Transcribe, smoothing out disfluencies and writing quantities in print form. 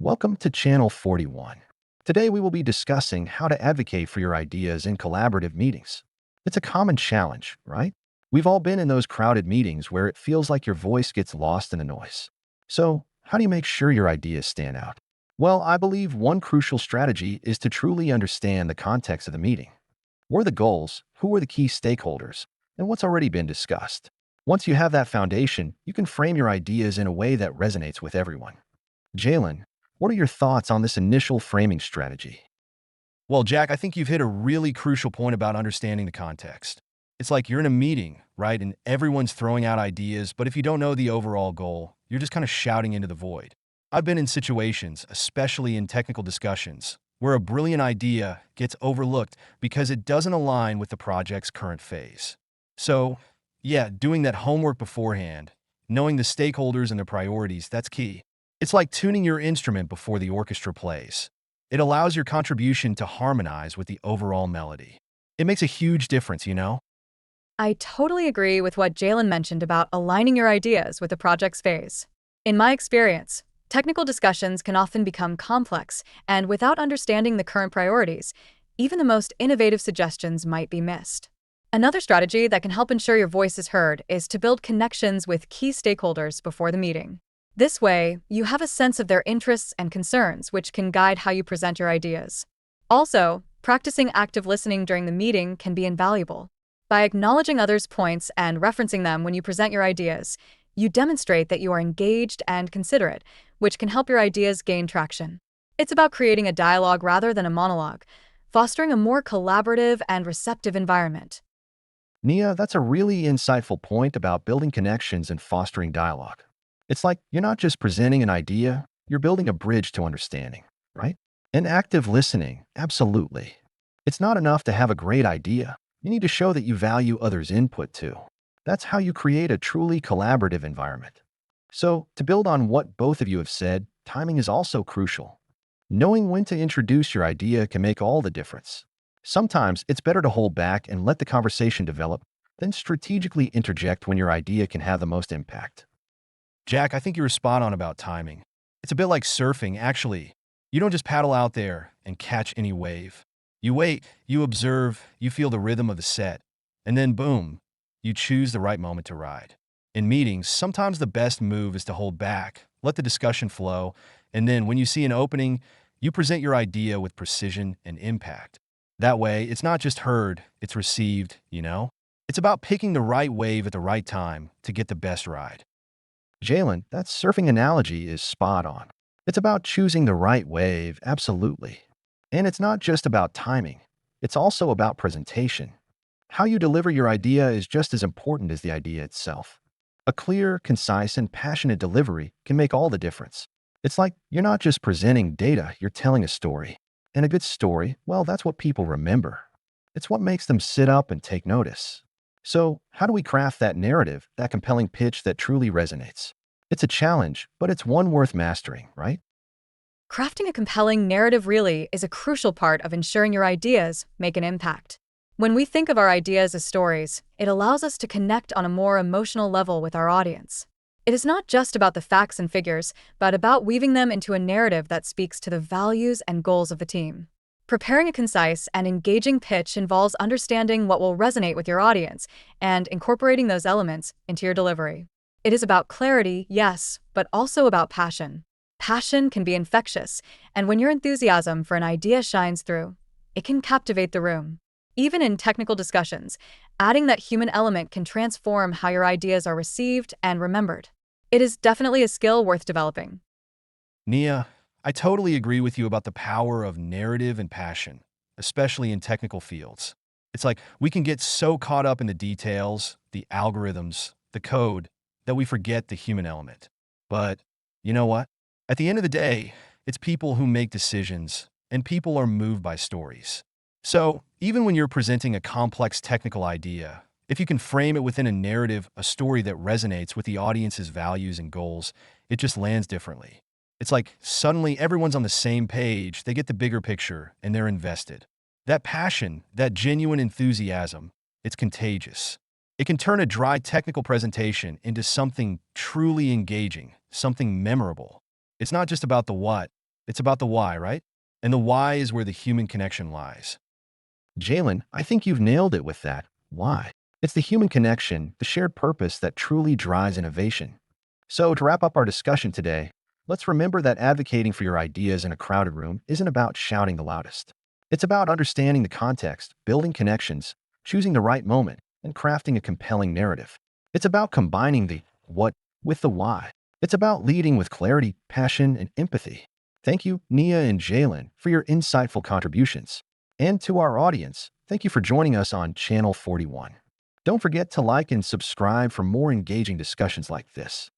Welcome to Channel 41. Today we will be discussing how to advocate for your ideas in collaborative meetings. It's a common challenge, right? We've all been in those crowded meetings where it feels like your voice gets lost in the noise. So, how do you make sure your ideas stand out? Well, I believe one crucial strategy is to truly understand the context of the meeting. What are the goals? Who are the key stakeholders? And what's already been discussed? Once you have that foundation, you can frame your ideas in a way that resonates with everyone. Jaylen, what are your thoughts on this initial framing strategy? Well, Jack, I think you've hit a really crucial point about understanding the context. It's like you're in a meeting, right? And everyone's throwing out ideas, but if you don't know the overall goal, you're just kind of shouting into the void. I've been in situations, especially in technical discussions, where a brilliant idea gets overlooked because it doesn't align with the project's current phase. So, yeah, doing that homework beforehand, knowing the stakeholders and their priorities, that's key. It's like tuning your instrument before the orchestra plays. It allows your contribution to harmonize with the overall melody. It makes a huge difference. I totally agree with what Jalen mentioned about aligning your ideas with the project's phase. In my experience, technical discussions can often become complex, and without understanding the current priorities, even the most innovative suggestions might be missed. Another strategy that can help ensure your voice is heard is to build connections with key stakeholders before the meeting. This way, you have a sense of their interests and concerns, which can guide how you present your ideas. Also, practicing active listening during the meeting can be invaluable. By acknowledging others' points and referencing them when you present your ideas, you demonstrate that you are engaged and considerate, which can help your ideas gain traction. It's about creating a dialogue rather than a monologue, fostering a more collaborative and receptive environment. Nia, that's a really insightful point about building connections and fostering dialogue. It's like you're not just presenting an idea, you're building a bridge to understanding, right? And active listening, absolutely. It's not enough to have a great idea. You need to show that you value others' input too. That's how you create a truly collaborative environment. So, to build on what both of you have said, timing is also crucial. Knowing when to introduce your idea can make all the difference. Sometimes it's better to hold back and let the conversation develop than strategically interject when your idea can have the most impact. Jack, I think you were spot on about timing. It's a bit like surfing, actually. You don't just paddle out there and catch any wave. You wait, you observe, you feel the rhythm of the set, and then boom, you choose the right moment to ride. In meetings, sometimes the best move is to hold back, let the discussion flow, and then when you see an opening, you present your idea with precision and impact. That way, it's not just heard, it's received. It's about picking the right wave at the right time to get the best ride. Jaylen, that surfing analogy is spot on. It's about choosing the right wave, absolutely. And it's not just about timing, it's also about presentation. How you deliver your idea is just as important as the idea itself. A clear, concise, and passionate delivery can make all the difference. It's like you're not just presenting data, you're telling a story. And a good story, well, that's what people remember. It's what makes them sit up and take notice. So, how do we craft that narrative, that compelling pitch that truly resonates? It's a challenge, but it's one worth mastering, right? Crafting a compelling narrative really is a crucial part of ensuring your ideas make an impact. When we think of our ideas as stories, it allows us to connect on a more emotional level with our audience. It is not just about the facts and figures, but about weaving them into a narrative that speaks to the values and goals of the team. Preparing a concise and engaging pitch involves understanding what will resonate with your audience and incorporating those elements into your delivery. It is about clarity, yes, but also about passion. Passion can be infectious, and when your enthusiasm for an idea shines through, it can captivate the room. Even in technical discussions, adding that human element can transform how your ideas are received and remembered. It is definitely a skill worth developing. Nia, I totally agree with you about the power of narrative and passion, especially in technical fields. It's like we can get so caught up in the details, the algorithms, the code, that we forget the human element. But you know what? At the end of the day, it's people who make decisions, and people are moved by stories. So, even when you're presenting a complex technical idea, if you can frame it within a narrative, a story that resonates with the audience's values and goals, it just lands differently. It's like suddenly everyone's on the same page, they get the bigger picture, and they're invested. That passion, that genuine enthusiasm, it's contagious. It can turn a dry technical presentation into something truly engaging, something memorable. It's not just about the what, It's about the why, right? And the why is where the human connection lies. Jaylen, I think you've nailed it with that. Why? It's the human connection, the shared purpose that truly drives innovation. So, to wrap up our discussion today, let's remember that advocating for your ideas in a crowded room isn't about shouting the loudest. It's about understanding the context, building connections, choosing the right moment, and crafting a compelling narrative. It's about combining the what with the why. It's about leading with clarity, passion, and empathy. Thank you, Nia and Jaylen, for your insightful contributions. And to our audience, thank you for joining us on Channel 41. Don't forget to like and subscribe for more engaging discussions like this.